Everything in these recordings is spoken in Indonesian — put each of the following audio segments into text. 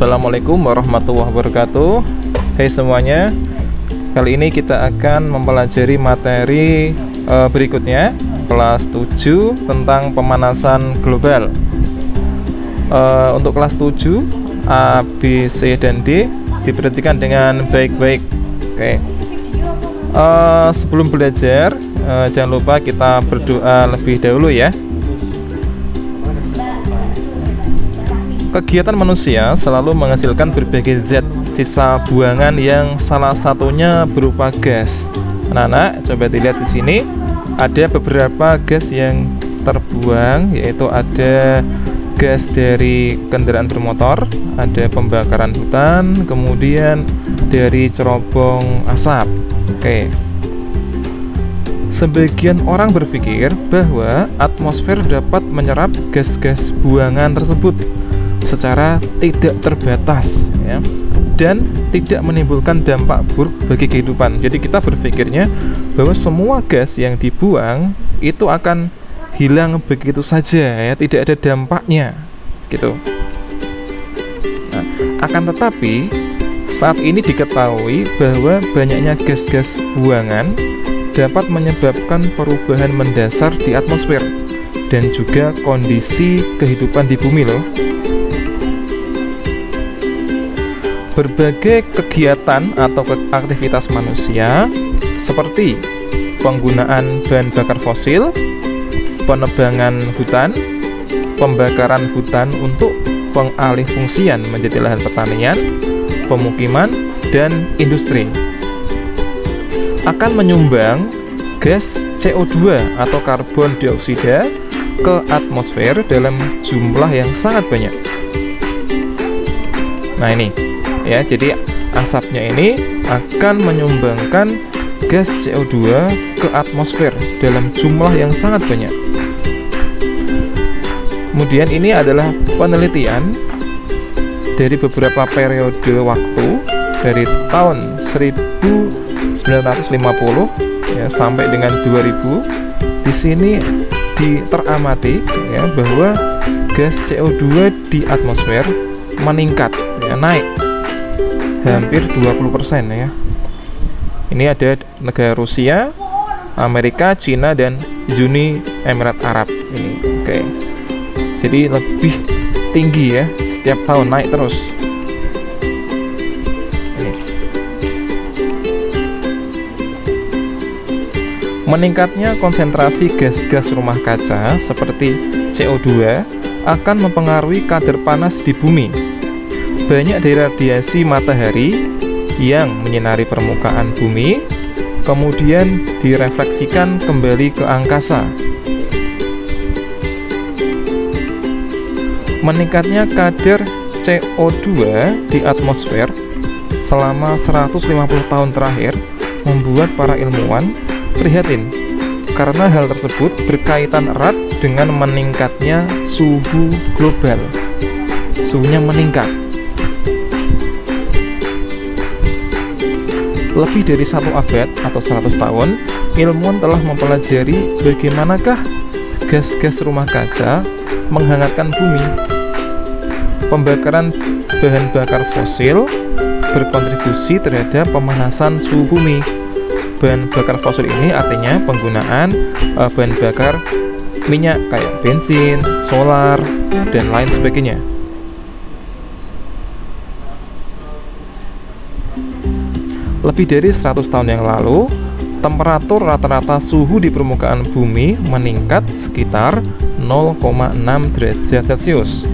Assalamualaikum warahmatullahi wabarakatuh. Hai semuanya, kali ini kita akan mempelajari materi berikutnya, kelas 7 tentang pemanasan global. Untuk kelas 7 A, B, C, dan D diperhatikan dengan baik-baik. Oke. Sebelum belajar, jangan lupa kita berdoa lebih dahulu ya. Kegiatan manusia selalu menghasilkan berbagai zat sisa buangan yang salah satunya berupa gas. Anak-anak, coba dilihat di sini ada beberapa gas yang terbuang, yaitu ada gas dari kendaraan bermotor, ada pembakaran hutan, kemudian dari cerobong asap. Oke. Sebagian orang berpikir bahwa atmosfer dapat menyerap gas-gas buangan tersebut secara tidak terbatas ya, dan tidak menimbulkan dampak buruk bagi kehidupan. Jadi kita berpikirnya bahwa semua gas yang dibuang itu akan hilang begitu saja ya, tidak ada dampaknya gitu. Nah, akan tetapi saat ini diketahui bahwa banyaknya gas-gas buangan dapat menyebabkan perubahan mendasar di atmosfer dan juga kondisi kehidupan di bumi loh. Berbagai kegiatan atau aktivitas manusia seperti penggunaan bahan bakar fosil, penebangan hutan, pembakaran hutan untuk pengalihfungsian menjadi lahan pertanian, pemukiman, dan industri akan menyumbang gas CO2 atau karbon dioksida ke atmosfer dalam jumlah yang sangat banyak. Nah ini ya, jadi asapnya ini akan menyumbangkan gas CO2 ke atmosfer dalam jumlah yang sangat banyak. Kemudian ini adalah penelitian dari beberapa periode waktu dari tahun 1950 ya sampai dengan 2000. Di sini teramati ya bahwa gas CO2 di atmosfer meningkat ya, naik hampir 20% ya. Ini ada negara Rusia, Amerika, Cina, dan Uni Emirat Arab ini. Oke. Jadi lebih tinggi ya, setiap tahun naik terus. Ini. Meningkatnya konsentrasi gas-gas rumah kaca seperti CO2 akan mempengaruhi kadar panas di bumi. Banyak dari radiasi matahari yang menyinari permukaan bumi kemudian direfleksikan kembali ke angkasa. Meningkatnya kadar CO2 di atmosfer selama 150 tahun terakhir membuat para ilmuwan prihatin karena hal tersebut berkaitan erat dengan meningkatnya suhu global. Suhunya meningkat. Lebih dari 1 abad atau 100 tahun, ilmuwan telah mempelajari bagaimanakah gas-gas rumah kaca menghangatkan bumi. Pembakaran bahan bakar fosil berkontribusi terhadap pemanasan suhu bumi. Bahan bakar fosil ini artinya penggunaan bahan bakar minyak kayak bensin, solar, dan lain sebagainya. Lebih dari 100 tahun yang lalu, temperatur rata-rata suhu di permukaan bumi meningkat sekitar 0,6 derajat Celcius.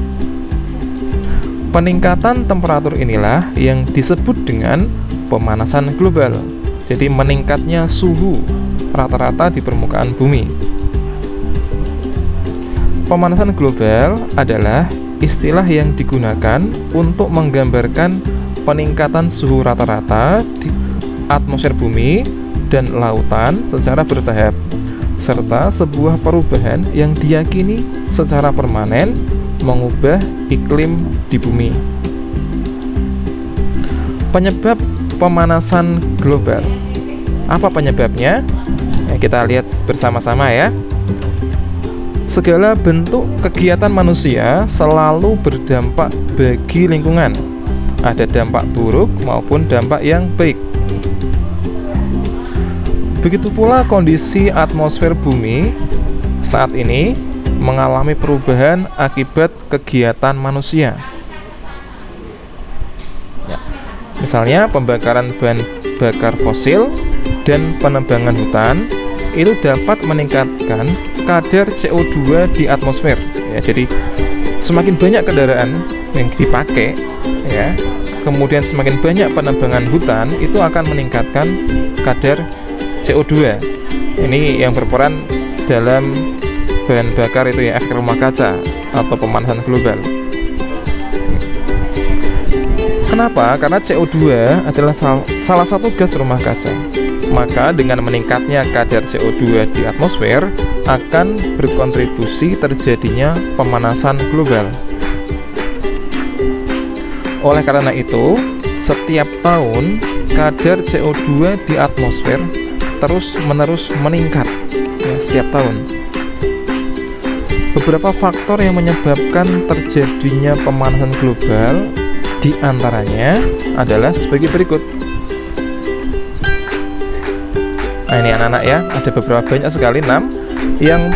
Peningkatan temperatur inilah yang disebut dengan pemanasan global. Jadi meningkatnya suhu rata-rata di permukaan bumi. Pemanasan global adalah istilah yang digunakan untuk menggambarkan peningkatan suhu rata-rata di atmosfer bumi dan lautan secara bertahap, serta sebuah perubahan yang diyakini secara permanen mengubah iklim di bumi. Penyebab pemanasan global. Apa penyebabnya? Kita lihat bersama-sama ya. Segala bentuk kegiatan manusia selalu berdampak bagi lingkungan. ada dampak buruk maupun dampak yang baik. Begitu pula kondisi atmosfer bumi saat ini mengalami perubahan akibat kegiatan manusia. Ya, misalnya pembakaran bahan bakar fosil dan penebangan hutan itu dapat meningkatkan kadar CO2 di atmosfer. Ya, jadi semakin banyak kendaraan yang dipakai, ya, kemudian semakin banyak penebangan hutan itu akan meningkatkan kadar CO2. Ini yang berperan dalam bahan bakar itu ya, efek rumah kaca atau pemanasan global. Kenapa? Karena CO2 adalah salah satu gas rumah kaca. Maka dengan meningkatnya kadar CO2 di atmosfer akan berkontribusi terjadinya pemanasan global. Oleh karena itu, setiap tahun kadar CO2 di atmosfer terus-menerus meningkat, ya, setiap tahun. Beberapa faktor yang menyebabkan terjadinya pemanasan global diantaranya adalah sebagai berikut. Nah, ini anak-anak ya, ada beberapa, banyak sekali, 6 yang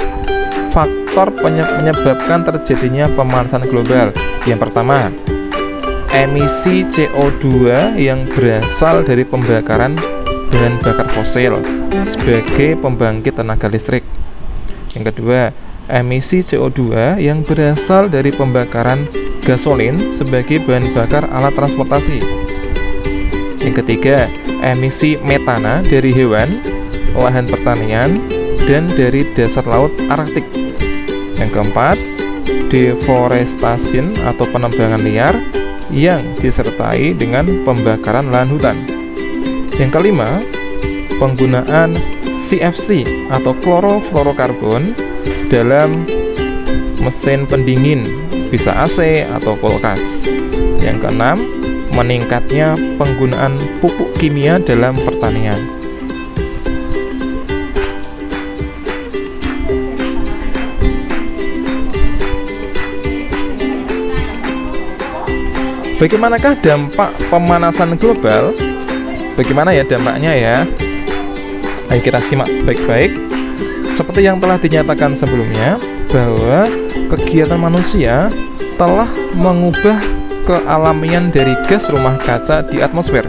faktor menyebabkan terjadinya pemanasan global. Yang pertama, emisi CO2 yang berasal dari pembakaran bahan bakar fosil sebagai pembangkit tenaga listrik. Yang kedua, emisi CO2 yang berasal dari pembakaran gasolin sebagai bahan bakar alat transportasi. Yang ketiga, emisi metana dari hewan, lahan pertanian, dan dari dasar laut Arktik. Yang keempat, deforestasi atau penebangan liar yang disertai dengan pembakaran lahan hutan. Yang kelima, penggunaan CFC atau klorofluorokarbon dalam mesin pendingin, bisa AC atau kulkas. Yang keenam, meningkatnya penggunaan pupuk kimia dalam pertanian. Bagaimanakah dampak pemanasan global? Bagaimana ya dampaknya ya? Ayo kita simak baik-baik. Seperti yang telah dinyatakan sebelumnya, bahwa kegiatan manusia telah mengubah kealamian dari gas rumah kaca di atmosfer.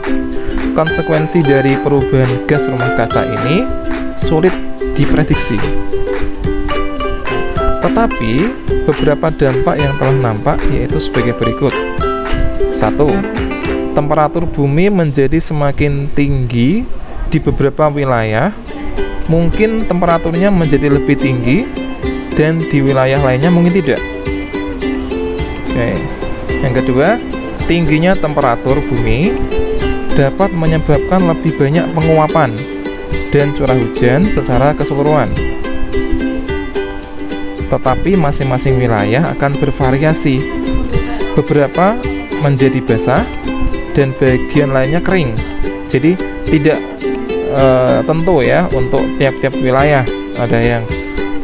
Konsekuensi dari perubahan gas rumah kaca ini sulit diprediksi. Tetapi beberapa dampak yang telah nampak yaitu sebagai berikut. 1. Temperatur bumi menjadi semakin tinggi di beberapa wilayah. Mungkin temperaturnya menjadi lebih tinggi dan di wilayah lainnya mungkin tidak. Oke. Yang kedua, tingginya temperatur bumi dapat menyebabkan lebih banyak penguapan dan curah hujan secara keseluruhan. Tetapi masing-masing wilayah akan bervariasi. Beberapa menjadi basah dan bagian lainnya kering. Jadi tidak tentu ya untuk tiap-tiap wilayah. Ada yang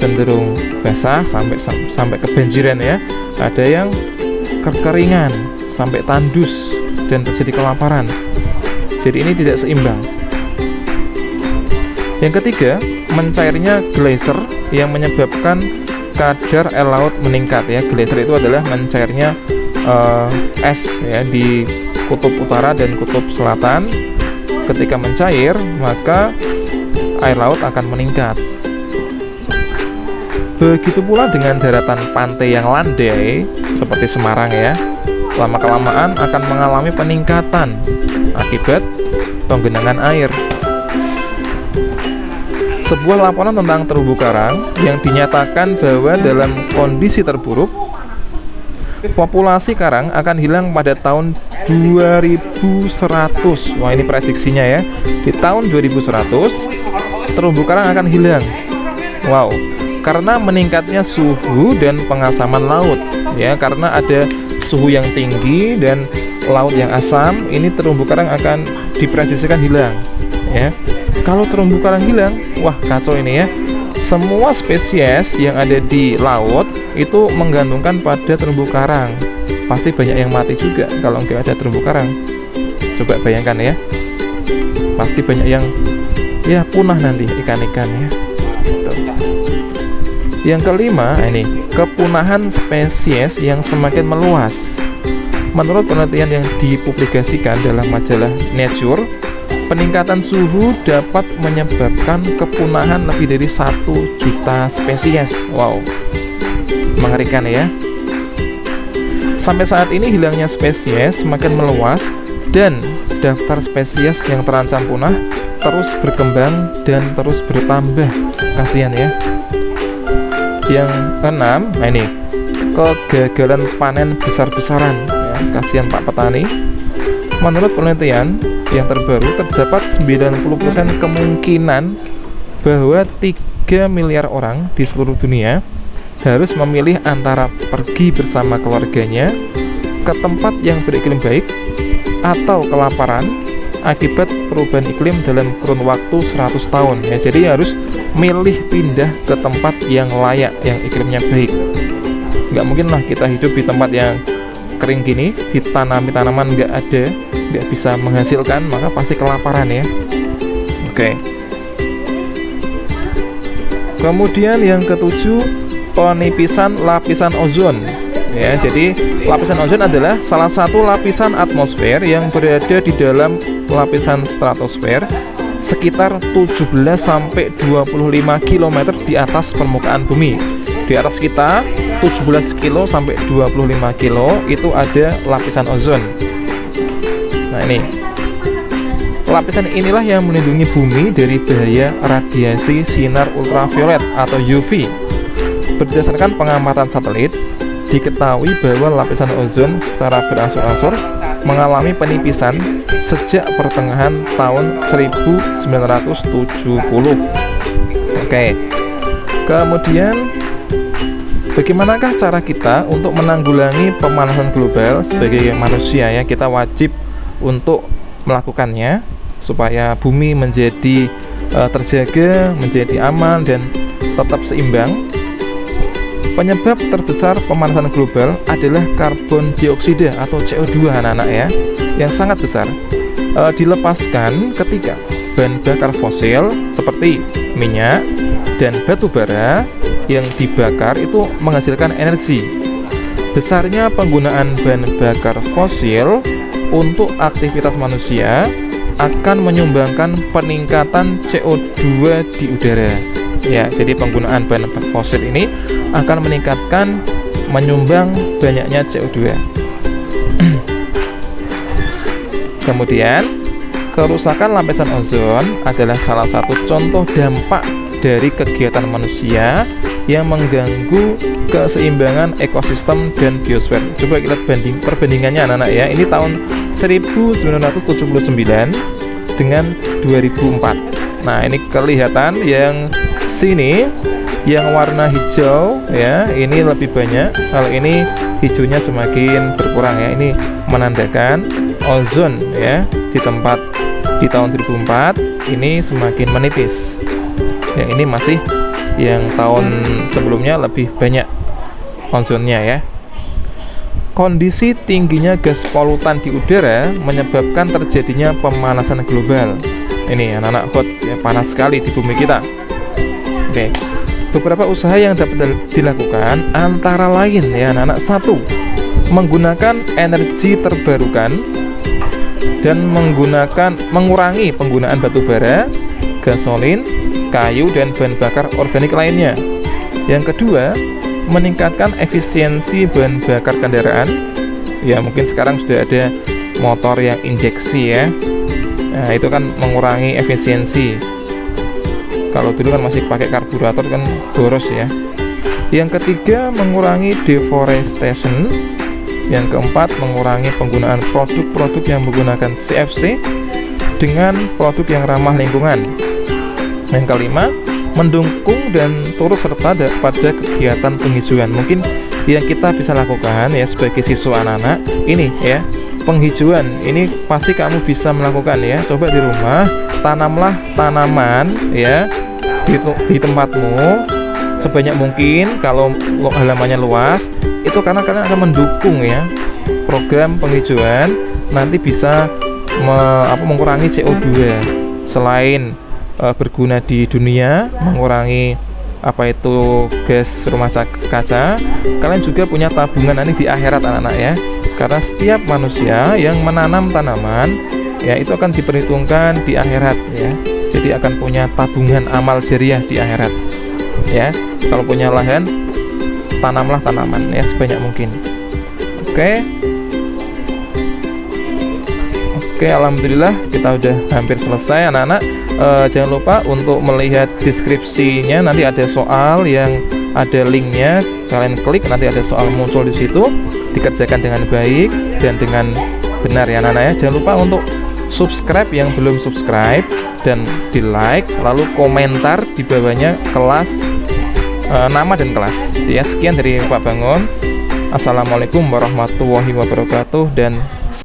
cenderung basah sampai kebanjiran ya. Ada yang kekeringan sampai tandus dan terjadi kelaparan. Jadi ini tidak seimbang. Yang ketiga, mencairnya glacier yang menyebabkan kadar air laut meningkat ya. Glacier itu adalah mencairnya es ya di kutub utara dan kutub selatan. Ketika mencair, maka air laut akan meningkat. Begitu pula dengan daratan pantai yang landai seperti Semarang ya. Lama-kelamaan akan mengalami peningkatan akibat penggenangan air. Sebuah laporan tentang terumbu karang yang dinyatakan bahwa dalam kondisi terburuk, populasi karang akan hilang pada tahun 2100. Wah, ini prediksinya ya. Di tahun 2100 terumbu karang akan hilang. Wow, karena meningkatnya suhu dan pengasaman laut ya, karena ada suhu yang tinggi dan laut yang asam, ini terumbu karang akan diprediksikan hilang ya. Kalau terumbu karang hilang, wah kacau ini ya. Semua spesies yang ada di laut itu menggantungkan pada terumbu karang. pasti banyak yang mati juga kalau nggak ada terumbu karang. Coba bayangkan ya, pasti banyak yang ya punah nanti ikan-ikannya. Yang kelima, ini kepunahan spesies yang semakin meluas. Menurut penelitian yang dipublikasikan dalam majalah Nature, peningkatan suhu dapat menyebabkan kepunahan lebih dari 1 juta spesies. Wow, mengerikan ya. Sampai saat ini hilangnya spesies semakin meluas dan daftar spesies yang terancam punah terus berkembang dan terus bertambah. Kasihan ya. Yang keenam, nah ini kegagalan panen besar-besaran ya, kasihan Pak petani. Menurut penelitian yang terbaru, terdapat 90% kemungkinan bahwa 3 miliar orang di seluruh dunia harus memilih antara pergi bersama keluarganya ke tempat yang beriklim baik atau kelaparan akibat perubahan iklim dalam kurun waktu 100 tahun ya. Jadi harus milih pindah ke tempat yang layak, yang iklimnya baik. Nggak mungkin lah kita hidup di tempat yang kering gini, ditanami tanaman nggak ada, nggak bisa menghasilkan, maka pasti kelaparan ya. Oke. Kemudian yang ketujuh, penipisan lapisan ozon ya. Jadi lapisan ozon adalah salah satu lapisan atmosfer yang berada di dalam lapisan stratosfer sekitar 17-25 km di atas permukaan bumi. Di atas kita 17 kilo sampai 25 kilo itu ada lapisan ozon. Nah ini lapisan inilah yang melindungi bumi dari bahaya radiasi sinar ultraviolet atau UV. Berdasarkan pengamatan satelit, diketahui bahwa lapisan ozon secara berangsur-angsur mengalami penipisan sejak pertengahan tahun 1970. Oke. Kemudian bagaimanakah cara kita untuk menanggulangi pemanasan global? Sebagai manusia ya, kita wajib untuk melakukannya supaya bumi menjadi terjaga, menjadi aman dan tetap seimbang. Penyebab terbesar pemanasan global adalah karbon dioksida atau CO2 anak-anak ya, yang sangat besar dilepaskan ketika bahan bakar fosil seperti minyak dan batu bara yang dibakar itu menghasilkan energi. Besarnya penggunaan bahan bakar fosil untuk aktivitas manusia akan menyumbangkan peningkatan CO2 di udara. Ya, jadi penggunaan bahan bakar fosil ini akan menyumbang banyaknya CO2. Kemudian, kerusakan lapisan ozon adalah salah satu contoh dampak dari kegiatan manusia yang mengganggu keseimbangan ekosistem dan biosfer. Coba kita perbandingannya anak-anak ya. Ini tahun 1979 dengan 2004. Nah, ini kelihatan yang sini yang warna hijau ya, ini lebih banyak. Kalau ini hijaunya semakin berkurang ya. Ini menandakan ozon ya di tahun 2004 ini semakin menipis. Yang ini masih yang tahun sebelumnya lebih banyak ozonnya ya. Kondisi tingginya gas polutan di udara menyebabkan terjadinya pemanasan global. Ini anak-anak hot ya, panas sekali di bumi kita. Oke. Beberapa usaha yang dapat dilakukan antara lain ya anak-anak. 1. Menggunakan energi terbarukan dan mengurangi penggunaan batu bara, gasolin, kayu dan bahan bakar organik lainnya. Yang kedua, meningkatkan efisiensi bahan bakar kendaraan. Ya mungkin sekarang sudah ada motor yang injeksi ya. Nah, itu kan mengurangi efisiensi. Kalau dulu kan masih pakai karburator kan boros ya. Yang ketiga, mengurangi deforestation. Yang keempat, mengurangi penggunaan produk-produk yang menggunakan CFC dengan produk yang ramah lingkungan. Yang kelima, mendukung dan turut serta pada kegiatan penghijauan. Mungkin yang kita bisa lakukan ya sebagai siswa anak-anak ini ya, penghijauan ini pasti kamu bisa melakukan ya. Coba di rumah tanamlah tanaman ya di tempatmu sebanyak mungkin. Kalau halamannya luas itu karena kalian akan mendukung ya program penghijauan nanti bisa mengurangi CO2. Selain berguna di dunia, mengurangi gas rumah kaca, kalian juga punya tabungan nanti di akhirat anak-anak ya. Karena setiap manusia yang menanam tanaman ya itu akan diperhitungkan di akhirat ya. Jadi akan punya tabungan amal jariah di akhirat ya. Kalau punya lahan, tanamlah tanaman ya sebanyak mungkin. Oke, alhamdulillah kita udah hampir selesai anak-anak. Jangan lupa untuk melihat deskripsinya, nanti ada soal yang ada linknya, kalian klik nanti ada soal muncul di situ, dikerjakan dengan baik dan dengan benar ya anak-anak ya. Jangan lupa untuk subscribe yang belum subscribe dan di like, lalu komentar di bawahnya kelas, nama dan kelas ya. Sekian dari Pak Bangun. Assalamualaikum warahmatullahi wabarakatuh dan